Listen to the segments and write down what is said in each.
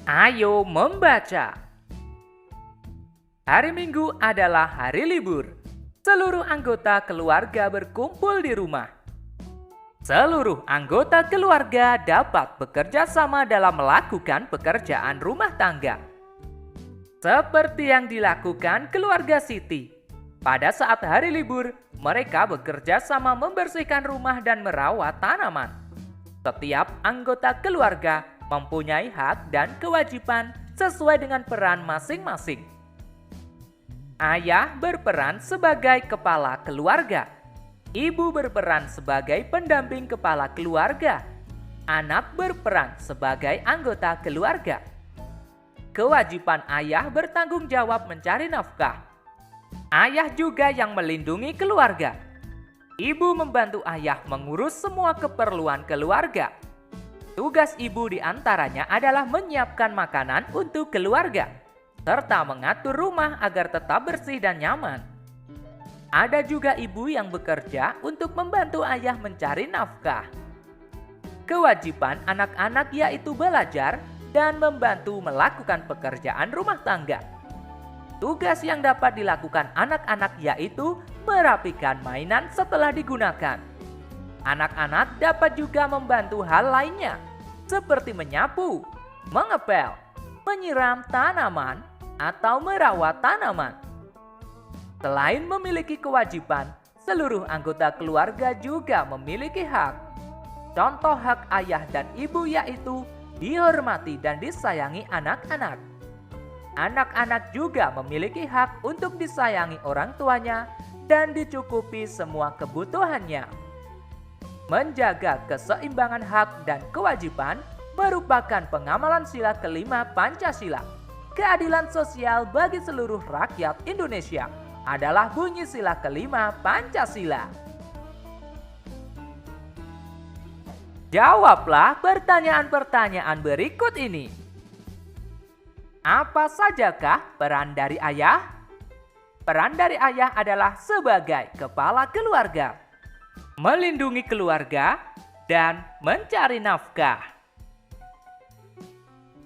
Ayo membaca. Hari Minggu adalah hari libur. Seluruh anggota keluarga berkumpul di rumah. Seluruh anggota keluarga dapat bekerja sama dalam melakukan pekerjaan rumah tangga. Seperti yang dilakukan keluarga Siti. Pada saat hari libur, mereka bekerja sama membersihkan rumah dan merawat tanaman. Setiap anggota keluarga mempunyai hak dan kewajiban sesuai dengan peran masing-masing. Ayah berperan sebagai kepala keluarga. Ibu berperan sebagai pendamping kepala keluarga. Anak berperan sebagai anggota keluarga. Kewajiban ayah bertanggung jawab mencari nafkah. Ayah juga yang melindungi keluarga. Ibu membantu ayah mengurus semua keperluan keluarga. Tugas ibu diantaranya adalah menyiapkan makanan untuk keluarga, serta mengatur rumah agar tetap bersih dan nyaman. Ada juga ibu yang bekerja untuk membantu ayah mencari nafkah. Kewajiban anak-anak yaitu belajar dan membantu melakukan pekerjaan rumah tangga. Tugas yang dapat dilakukan anak-anak yaitu merapikan mainan setelah digunakan. Anak-anak dapat juga membantu hal lainnya, seperti menyapu, mengepel, menyiram tanaman, atau merawat tanaman. Selain memiliki kewajiban, seluruh anggota keluarga juga memiliki hak. Contoh hak ayah dan ibu yaitu dihormati dan disayangi anak-anak. Anak-anak juga memiliki hak untuk disayangi orang tuanya dan dicukupi semua kebutuhannya. Menjaga keseimbangan hak dan kewajiban merupakan pengamalan sila kelima Pancasila. Keadilan sosial bagi seluruh rakyat Indonesia adalah bunyi sila kelima Pancasila. Jawablah pertanyaan-pertanyaan berikut ini. Apa sajakah peran dari ayah? Peran dari ayah adalah sebagai kepala keluarga, melindungi keluarga, dan mencari nafkah.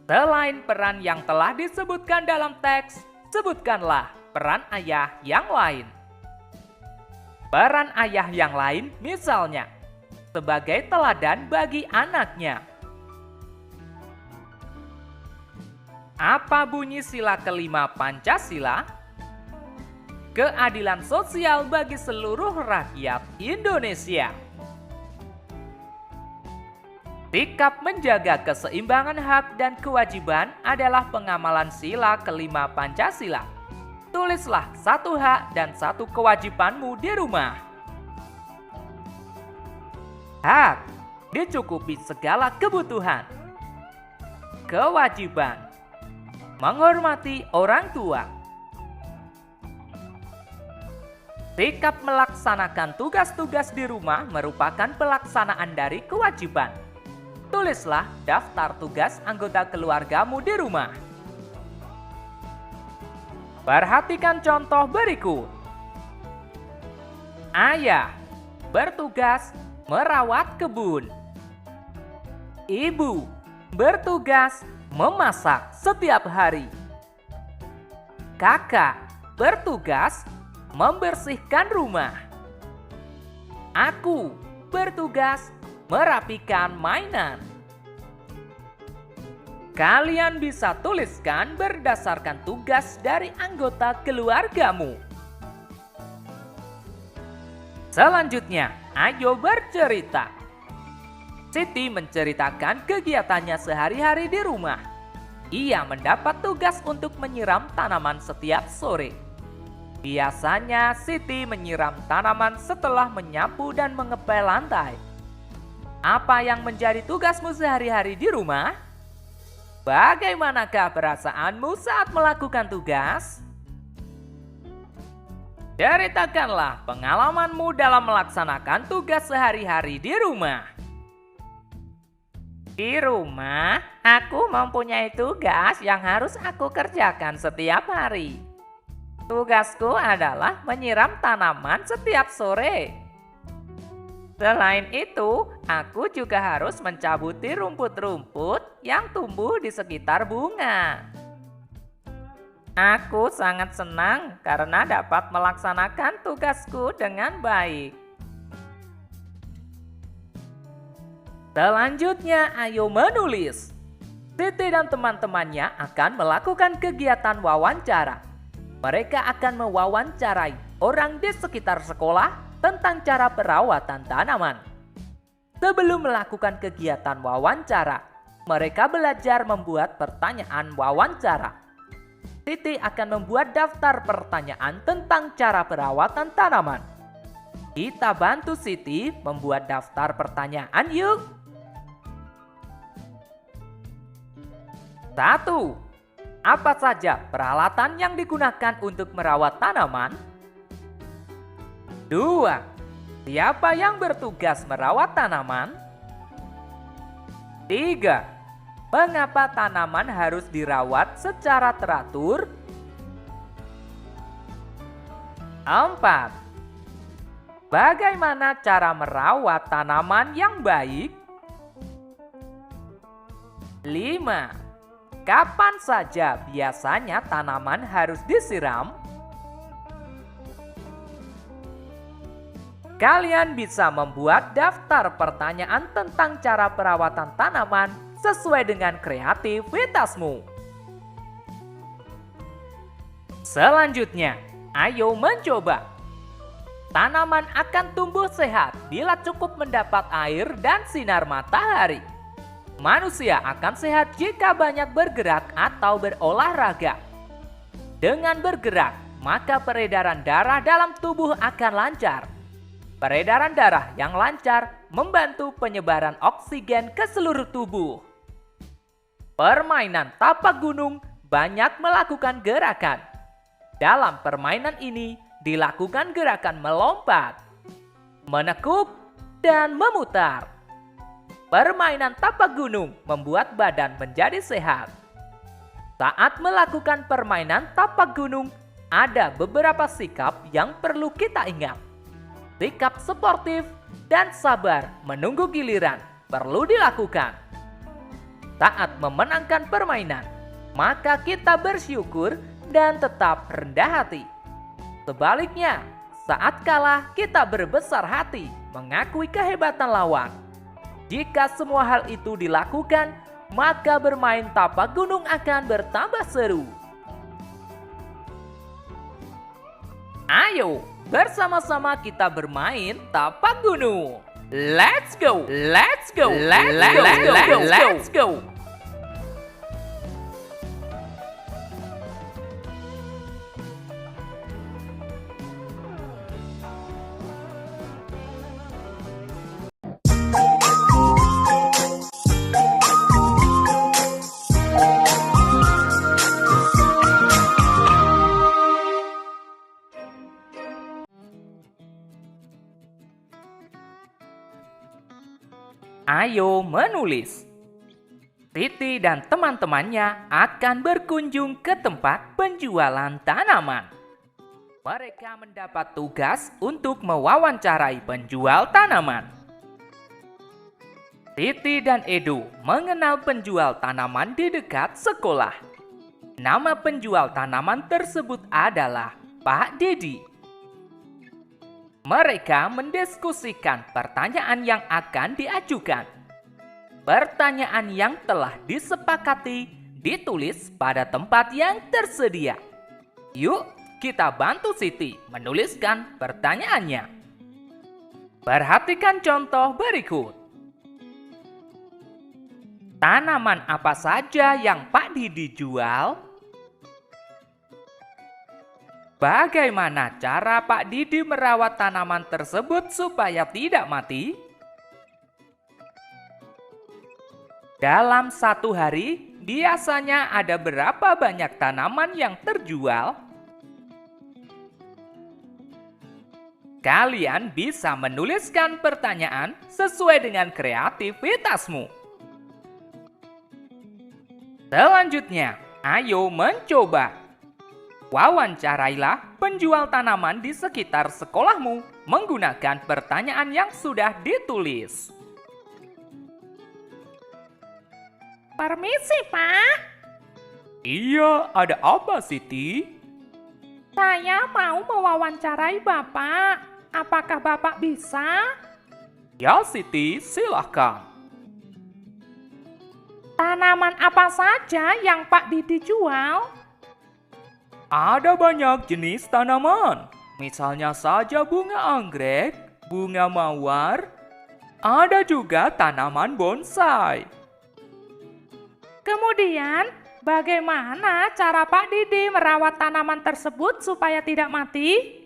Selain peran yang telah disebutkan dalam teks, sebutkanlah peran ayah yang lain. Peran ayah yang lain misalnya, sebagai teladan bagi anaknya. Apa bunyi sila kelima Pancasila? Keadilan sosial bagi seluruh rakyat Indonesia. Sikap menjaga keseimbangan hak dan kewajiban adalah pengamalan sila kelima Pancasila. Tulislah satu hak dan satu kewajibanmu di rumah. Hak, dicukupi segala kebutuhan. Kewajiban, menghormati orang tua. Sikap melaksanakan tugas-tugas di rumah merupakan pelaksanaan dari kewajiban. Tulislah daftar tugas anggota keluargamu di rumah. Perhatikan contoh berikut. Ayah bertugas merawat kebun. Ibu bertugas memasak setiap hari. Kakak bertugas membersihkan rumah. Aku bertugas merapikan mainan. Kalian bisa tuliskan berdasarkan tugas dari anggota keluargamu. Selanjutnya, ayo bercerita. Siti menceritakan kegiatannya sehari-hari di rumah. Ia mendapat tugas untuk menyiram tanaman setiap sore. Biasanya Siti menyiram tanaman setelah menyapu dan mengepel lantai. Apa yang menjadi tugasmu sehari-hari di rumah? Bagaimanakah perasaanmu saat melakukan tugas? Ceritakanlah pengalamanmu dalam melaksanakan tugas sehari-hari di rumah. Di rumah, aku mempunyai tugas yang harus aku kerjakan setiap hari. Tugasku adalah menyiram tanaman setiap sore. Selain itu, aku juga harus mencabuti rumput-rumput yang tumbuh di sekitar bunga. Aku sangat senang karena dapat melaksanakan tugasku dengan baik. Selanjutnya, ayo menulis. Titi dan teman-temannya akan melakukan kegiatan wawancara. Mereka akan mewawancarai orang di sekitar sekolah tentang cara perawatan tanaman. Sebelum melakukan kegiatan wawancara, mereka belajar membuat pertanyaan wawancara. Titi akan membuat daftar pertanyaan tentang cara perawatan tanaman. Kita bantu Siti membuat daftar pertanyaan yuk. 1. Apa saja peralatan yang digunakan untuk merawat tanaman? 2. Siapa yang bertugas merawat tanaman? 3. Mengapa tanaman harus dirawat secara teratur? 4. Bagaimana cara merawat tanaman yang baik? 5. Kapan saja biasanya tanaman harus disiram? Kalian bisa membuat daftar pertanyaan tentang cara perawatan tanaman sesuai dengan kreativitasmu. Selanjutnya, ayo mencoba. Tanaman akan tumbuh sehat bila cukup mendapat air dan sinar matahari. Manusia akan sehat jika banyak bergerak atau berolahraga. Dengan bergerak, maka peredaran darah dalam tubuh akan lancar. Peredaran darah yang lancar membantu penyebaran oksigen ke seluruh tubuh. Permainan tapak gunung banyak melakukan gerakan. Dalam permainan ini dilakukan gerakan melompat, menekuk, dan memutar. Permainan tapak gunung membuat badan menjadi sehat. Saat melakukan permainan tapak gunung, ada beberapa sikap yang perlu kita ingat. Sikap sportif dan sabar menunggu giliran perlu dilakukan. Saat memenangkan permainan, maka kita bersyukur dan tetap rendah hati. Sebaliknya, saat kalah kita berbesar hati mengakui kehebatan lawan. Jika semua hal itu dilakukan, maka bermain tapak gunung akan bertambah seru. Ayo, bersama-sama kita bermain tapak gunung. Let's go! Let's go! Let's go! Let's go! Ayo menulis. Titi dan teman-temannya akan berkunjung ke tempat penjualan tanaman. Mereka mendapat tugas untuk mewawancarai penjual tanaman. Titi dan Edo mengenal penjual tanaman di dekat sekolah. Nama penjual tanaman tersebut adalah Pak Dedi. Mereka mendiskusikan pertanyaan yang akan diajukan. Pertanyaan yang telah disepakati ditulis pada tempat yang tersedia. Yuk, kita bantu Siti menuliskan pertanyaannya. Perhatikan contoh berikut. Tanaman apa saja yang Pak Didi jual? Bagaimana cara Pak Didi merawat tanaman tersebut supaya tidak mati? Dalam satu hari, biasanya ada berapa banyak tanaman yang terjual? Kalian bisa menuliskan pertanyaan sesuai dengan kreativitasmu. Selanjutnya, ayo mencoba. Wawancarailah penjual tanaman di sekitar sekolahmu. menggunakan pertanyaan yang sudah ditulis. Permisi, Pak. Iya, ada apa, Siti? Saya mau mewawancarai Bapak. Apakah Bapak bisa? Ya, Siti, silahkan. Tanaman apa saja yang Pak Didi jual? Ada banyak jenis tanaman. Misalnya saja bunga anggrek, bunga mawar, ada juga tanaman bonsai. Kemudian, bagaimana cara Pak Didi merawat tanaman tersebut supaya tidak mati?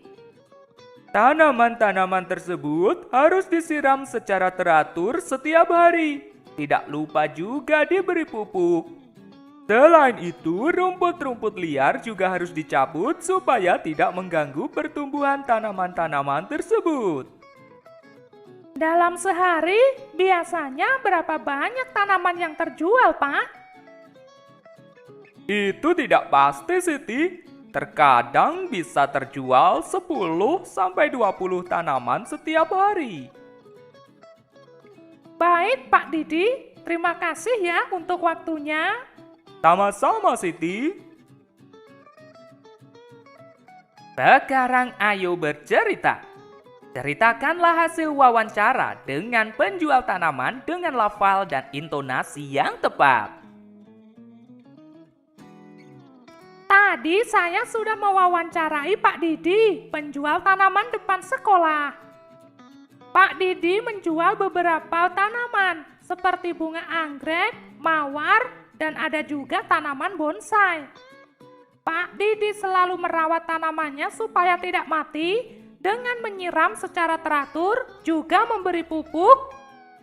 Tanaman-tanaman tersebut harus disiram secara teratur setiap hari. Tidak lupa juga diberi pupuk. Selain itu, rumput-rumput liar juga harus dicabut supaya tidak mengganggu pertumbuhan tanaman-tanaman tersebut. Dalam sehari, biasanya berapa banyak tanaman yang terjual, Pak? Itu tidak pasti, Siti. Terkadang bisa terjual 10-20 tanaman setiap hari. Baik, Pak Didi. Terima kasih ya untuk waktunya. Sama-sama, Siti. Sekarang ayo bercerita. Ceritakanlah hasil wawancara dengan penjual tanaman dengan lafal dan intonasi yang tepat. Tadi saya sudah mewawancarai Pak Didi, penjual tanaman depan sekolah. Pak Didi menjual beberapa tanaman, seperti bunga anggrek, mawar, dan ada juga tanaman bonsai. Pak Didi selalu merawat tanamannya supaya tidak mati dengan menyiram secara teratur, juga memberi pupuk,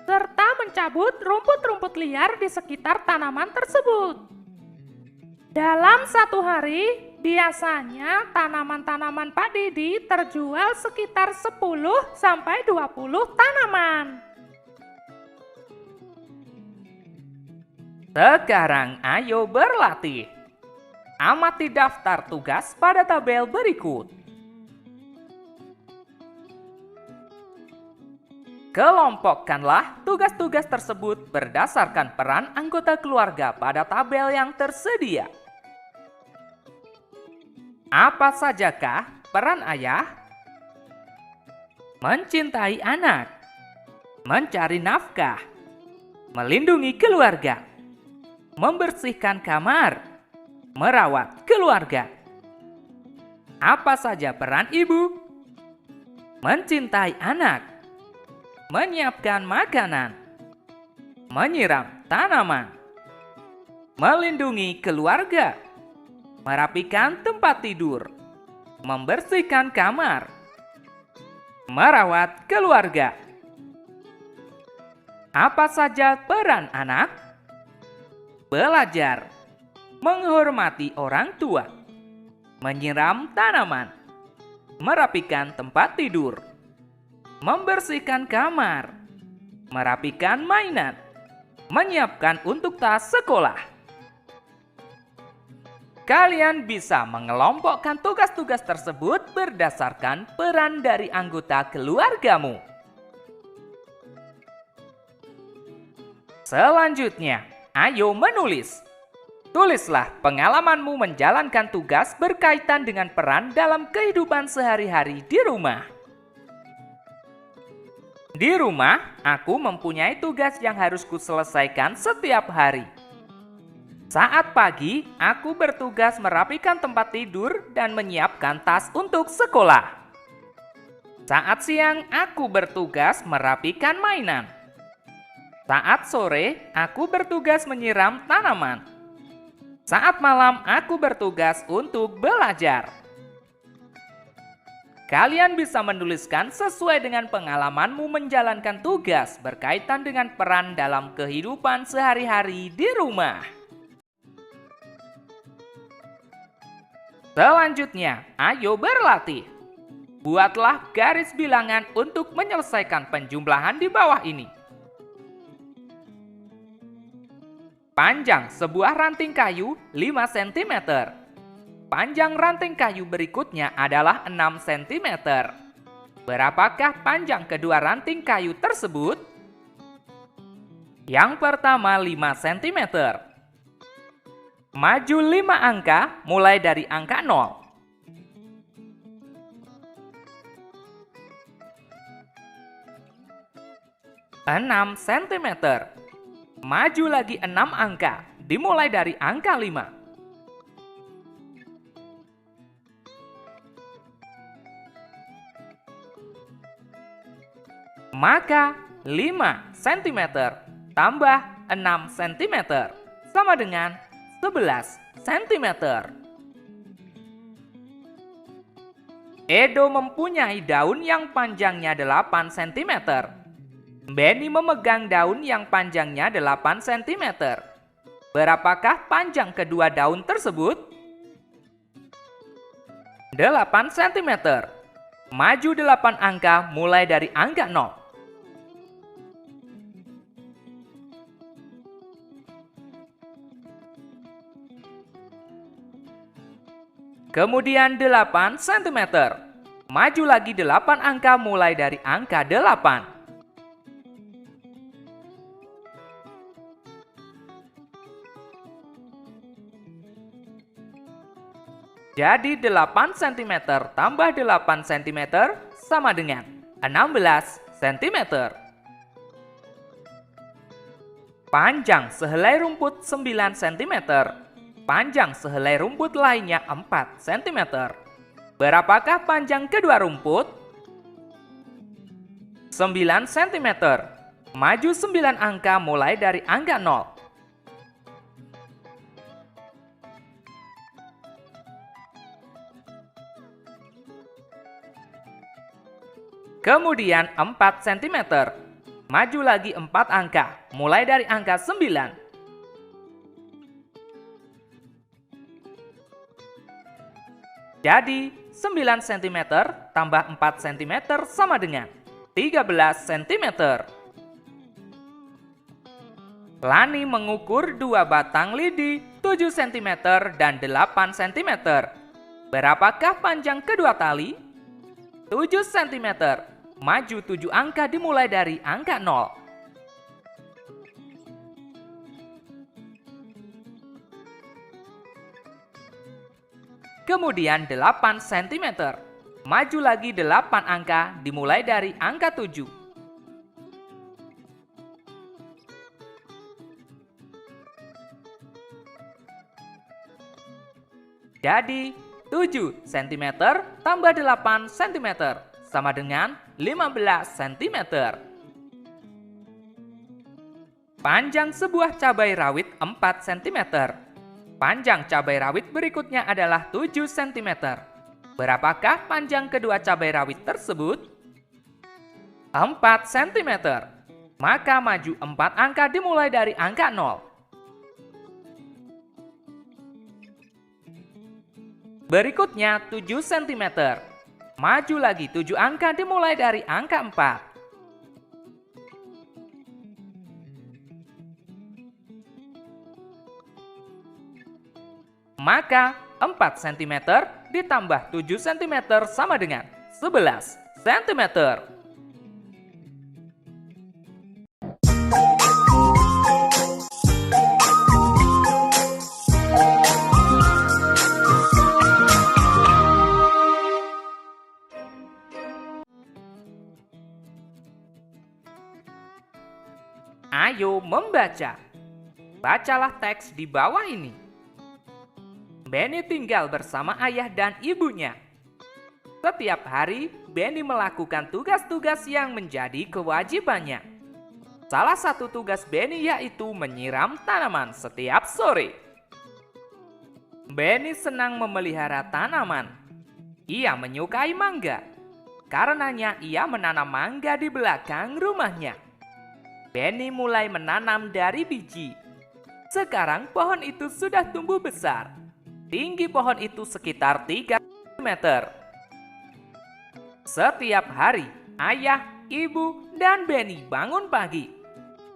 serta mencabut rumput-rumput liar di sekitar tanaman tersebut. Dalam satu hari, biasanya tanaman-tanaman Pak Didi terjual sekitar 10-20 tanaman. Sekarang ayo berlatih. Amati daftar tugas pada tabel berikut. Kelompokkanlah tugas-tugas tersebut berdasarkan peran anggota keluarga pada tabel yang tersedia. Apa sajakah peran ayah? Mencintai anak, mencari nafkah, melindungi keluarga, membersihkan kamar, merawat keluarga. Apa saja peran ibu? Mencintai anak, menyiapkan makanan, menyiram tanaman, melindungi keluarga, merapikan tempat tidur, membersihkan kamar, merawat keluarga. Apa saja peran anak? Belajar, menghormati orang tua, menyiram tanaman, merapikan tempat tidur, membersihkan kamar, merapikan mainan, menyiapkan untuk tas sekolah. Kalian bisa mengelompokkan tugas-tugas tersebut berdasarkan peran dari anggota keluargamu. Selanjutnya, ayo menulis. Tulislah pengalamanmu menjalankan tugas berkaitan dengan peran dalam kehidupan sehari-hari di rumah. Di rumah, aku mempunyai tugas yang harus kuselesaikan setiap hari. Saat pagi, aku bertugas merapikan tempat tidur dan menyiapkan tas untuk sekolah. Saat siang, aku bertugas merapikan mainan. Saat sore, aku bertugas menyiram tanaman. Saat malam, aku bertugas untuk belajar. Kalian bisa menuliskan sesuai dengan pengalamanmu menjalankan tugas berkaitan dengan peran dalam kehidupan sehari-hari di rumah. Selanjutnya, ayo berlatih. Buatlah garis bilangan untuk menyelesaikan penjumlahan di bawah ini. Panjang sebuah ranting kayu 5 cm. Panjang ranting kayu berikutnya adalah 6 cm. Berapakah panjang kedua ranting kayu tersebut? Yang pertama 5 cm. Maju 5 angka mulai dari angka 0. Enam sentimeter. Maju lagi 6 angka, dimulai dari angka 5. Maka 5 cm tambah 6 cm sama dengan 11 cm. Edo mempunyai daun yang panjangnya 8 cm. Benny memegang daun yang panjangnya 8 cm. Berapakah panjang kedua daun tersebut? 8 cm. Maju 8 angka mulai dari angka 0. Kemudian 8 cm. Maju lagi 8 angka mulai dari angka 8. Jadi 8 cm tambah 8 cm sama dengan 16 cm. Panjang sehelai rumput 9 cm. Panjang sehelai rumput lainnya 4 cm. Berapakah panjang kedua rumput? 9 cm. Maju 9 angka mulai dari angka 0. Kemudian 4 cm. Maju lagi 4 angka mulai dari angka 9. Jadi 9 cm tambah 4 cm sama dengan 13 cm. Lani mengukur 2 batang lidi 7 cm dan 8 cm. Berapakah panjang kedua tali? 7 cm. Maju 7 angka dimulai dari angka 0. Kemudian 8 cm. Maju lagi 8 angka dimulai dari angka 7. Jadi 7 cm tambah 8 cm sama dengan 15 cm. Panjang sebuah cabai rawit 4 cm. Panjang cabai rawit berikutnya adalah 7 cm. Berapakah panjang kedua cabai rawit tersebut? 4 cm. Maka maju 4 angka dimulai dari angka 0. Berikutnya 7 cm. Maju lagi 7 angka dimulai dari angka 4. Maka 4 cm ditambah 7 cm sama dengan 11 cm. Ayo membaca. Bacalah teks di bawah ini. Benny tinggal bersama ayah dan ibunya. Setiap hari, Benny melakukan tugas-tugas yang menjadi kewajibannya. Salah satu tugas Benny yaitu menyiram tanaman setiap sore. Benny senang memelihara tanaman. Ia menyukai mangga. Karenanya ia menanam mangga di belakang rumahnya. Benny mulai menanam dari biji. Sekarang pohon itu sudah tumbuh besar. Tinggi pohon itu sekitar 3 meter. Setiap hari, ayah, ibu, dan Benny bangun pagi.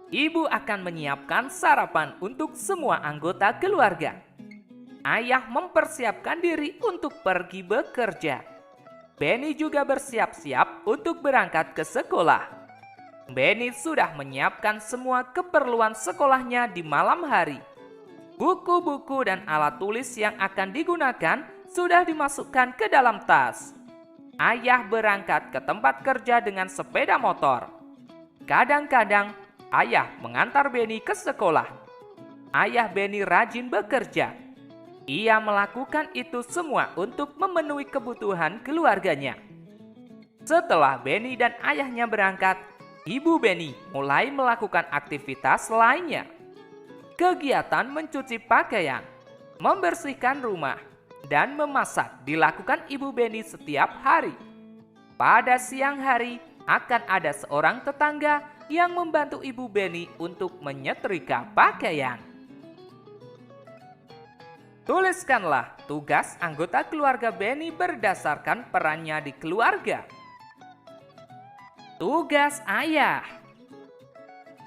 Ibu akan menyiapkan sarapan untuk semua anggota keluarga. Ayah mempersiapkan diri untuk pergi bekerja. Benny juga bersiap-siap untuk berangkat ke sekolah. Benny sudah menyiapkan semua keperluan sekolahnya di malam hari. Buku-buku dan alat tulis yang akan digunakan sudah dimasukkan ke dalam tas. Ayah berangkat ke tempat kerja dengan sepeda motor. Kadang-kadang ayah mengantar Benny ke sekolah. Ayah Benny rajin bekerja. Ia melakukan itu semua untuk memenuhi kebutuhan keluarganya. Setelah Benny dan ayahnya berangkat, ibu Benny mulai melakukan aktivitas lainnya. Kegiatan mencuci pakaian, membersihkan rumah, dan memasak dilakukan ibu Benny setiap hari. Pada siang hari, akan ada seorang tetangga yang membantu ibu Benny untuk menyetrika pakaian. Tuliskanlah tugas anggota keluarga Benny berdasarkan perannya di keluarga. Tugas ayah: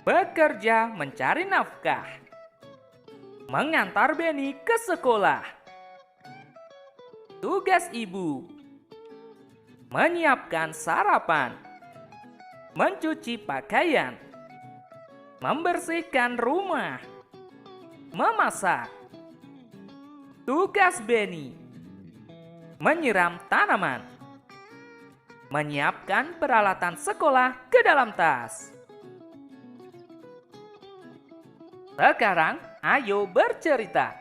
bekerja mencari nafkah, mengantar Benny ke sekolah. Tugas ibu: menyiapkan sarapan, mencuci pakaian, membersihkan rumah, memasak. Tugas Benny: menyiram tanaman, menyiapkan peralatan sekolah ke dalam tas. Sekarang, ayo bercerita.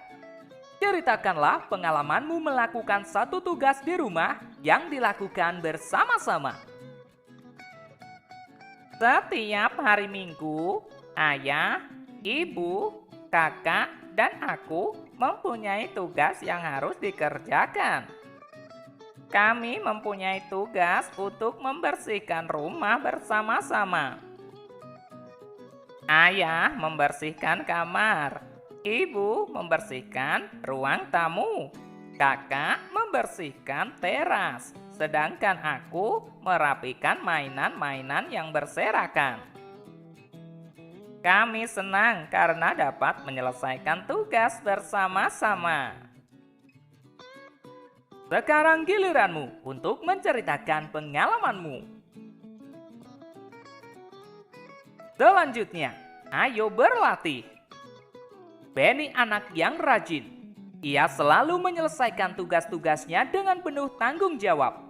Ceritakanlah pengalamanmu melakukan satu tugas di rumah yang dilakukan bersama-sama. Setiap hari Minggu, ayah, ibu, kakak, dan aku mempunyai tugas yang harus dikerjakan. Kami mempunyai tugas untuk membersihkan rumah bersama-sama. Ayah membersihkan kamar, ibu membersihkan ruang tamu, kakak membersihkan teras, sedangkan aku merapikan mainan-mainan yang berserakan. Kami senang karena dapat menyelesaikan tugas bersama-sama. Sekarang giliranmu untuk menceritakan pengalamanmu. Selanjutnya, ayo berlatih. Benny anak yang rajin. Ia selalu menyelesaikan tugas-tugasnya dengan penuh tanggung jawab.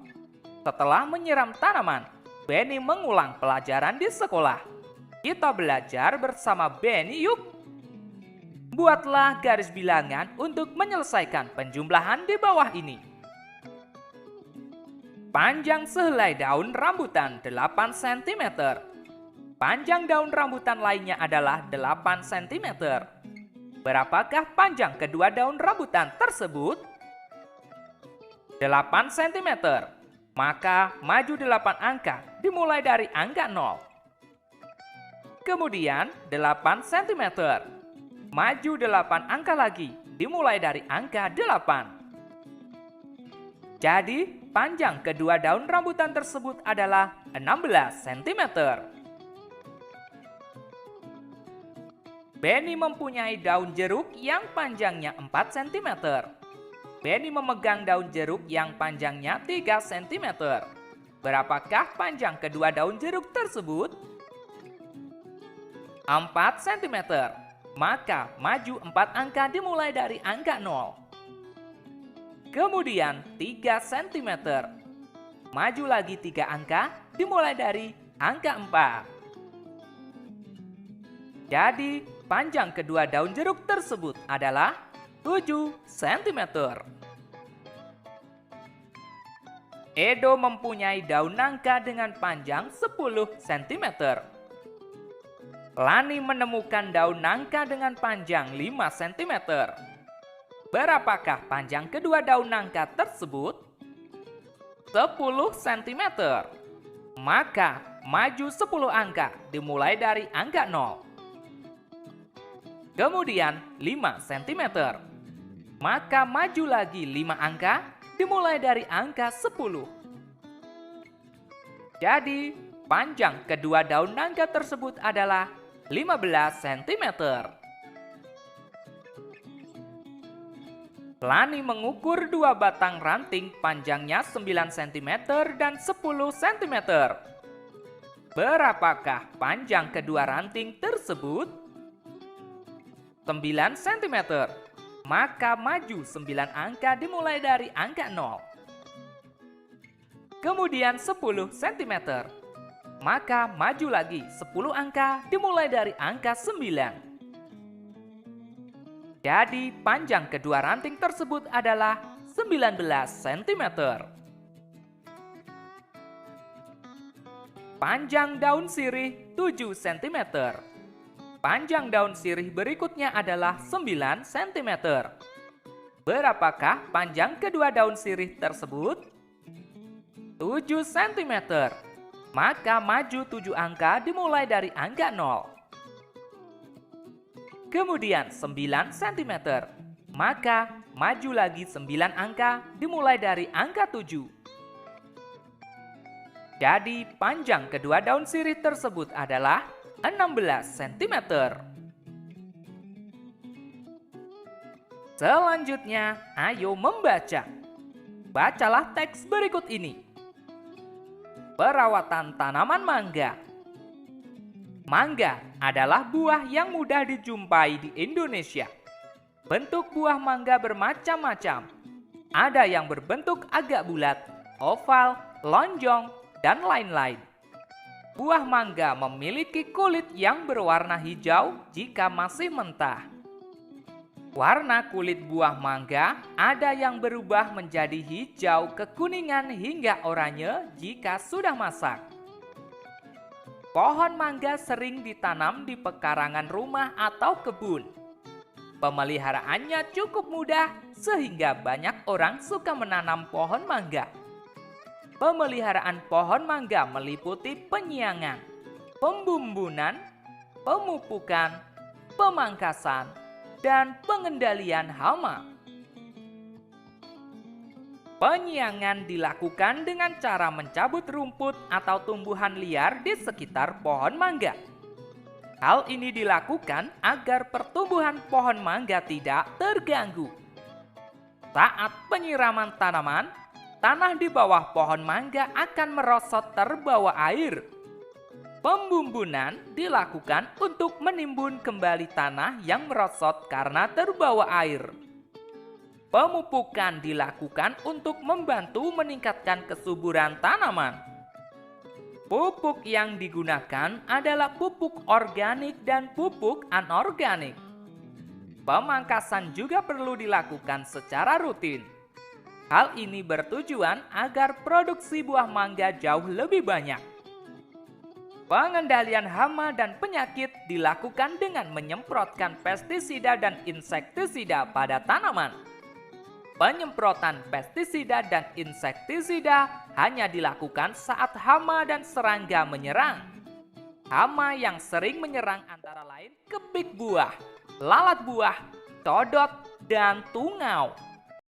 Setelah menyiram tanaman, Benny mengulang pelajaran di sekolah. Kita belajar bersama Benny yuk. Buatlah garis bilangan untuk menyelesaikan penjumlahan di bawah ini. Panjang sehelai daun rambutan 8 cm. Panjang daun rambutan lainnya adalah 8 cm. Berapakah panjang kedua daun rambutan tersebut? 8 cm. Maka maju 8 angka dimulai dari angka 0. Kemudian 8 cm. Maju 8 angka lagi dimulai dari angka 8. Jadi panjang kedua daun rambutan tersebut adalah 16 cm. Benny mempunyai daun jeruk yang panjangnya 4 cm. Benny memegang daun jeruk yang panjangnya 3 cm. Berapakah panjang kedua daun jeruk tersebut? 4 cm. Maka maju 4 angka dimulai dari angka 0. Kemudian 3 cm. Maju lagi 3 angka dimulai dari angka 4. Jadi panjang kedua daun jeruk tersebut adalah 7 cm. Edo mempunyai daun nangka dengan panjang 10 cm. Lani menemukan daun nangka dengan panjang 5 cm. Berapakah panjang kedua daun nangka tersebut? 10 cm. Maka maju 10 angka dimulai dari angka 0. Kemudian 5 cm. Maka maju lagi 5 angka dimulai dari angka 10. Jadi panjang kedua daun nangka tersebut adalah 15 cm. Lani mengukur 2 batang ranting panjangnya 9 cm dan 10 cm. Berapakah panjang kedua ranting tersebut? 9 cm. Maka maju 9 angka dimulai dari angka 0. Kemudian 10 cm. Maka maju lagi 10 angka dimulai dari angka 9. Jadi panjang kedua ranting tersebut adalah 19 cm. Panjang daun sirih 7 cm. Panjang daun sirih berikutnya adalah 9 cm. Berapakah panjang kedua daun sirih tersebut? 7 cm. Maka maju 7 angka dimulai dari angka 0. Kemudian 9 cm. Maka maju lagi 9 angka dimulai dari angka 7. Jadi panjang kedua daun sirih tersebut adalah 16 cm. Selanjutnya, ayo membaca. Bacalah teks berikut ini. Perawatan tanaman mangga. Mangga adalah buah yang mudah dijumpai di Indonesia. Bentuk buah mangga bermacam-macam. Ada yang berbentuk agak bulat, oval, lonjong, dan lain-lain. Buah mangga memiliki kulit yang berwarna hijau jika masih mentah. Warna kulit buah mangga ada yang berubah menjadi hijau kekuningan hingga oranye jika sudah masak. Pohon mangga sering ditanam di pekarangan rumah atau kebun. Pemeliharaannya cukup mudah sehingga banyak orang suka menanam pohon mangga. Pemeliharaan pohon mangga meliputi penyiangan, pembumbunan, pemupukan, pemangkasan, dan pengendalian hama. Penyiangan dilakukan dengan cara mencabut rumput atau tumbuhan liar di sekitar pohon mangga. Hal ini dilakukan agar pertumbuhan pohon mangga tidak terganggu. Saat penyiraman tanaman, tanah di bawah pohon mangga akan merosot terbawa air. Pembumbunan dilakukan untuk menimbun kembali tanah yang merosot karena terbawa air. Pemupukan dilakukan untuk membantu meningkatkan kesuburan tanaman. Pupuk yang digunakan adalah pupuk organik dan pupuk anorganik. Pemangkasan juga perlu dilakukan secara rutin. Hal ini bertujuan agar produksi buah mangga jauh lebih banyak. Pengendalian hama dan penyakit dilakukan dengan menyemprotkan pestisida dan insektisida pada tanaman. Penyemprotan pestisida dan insektisida hanya dilakukan saat hama dan serangga menyerang. Hama yang sering menyerang antara lain kepik buah, lalat buah, codot, dan tungau.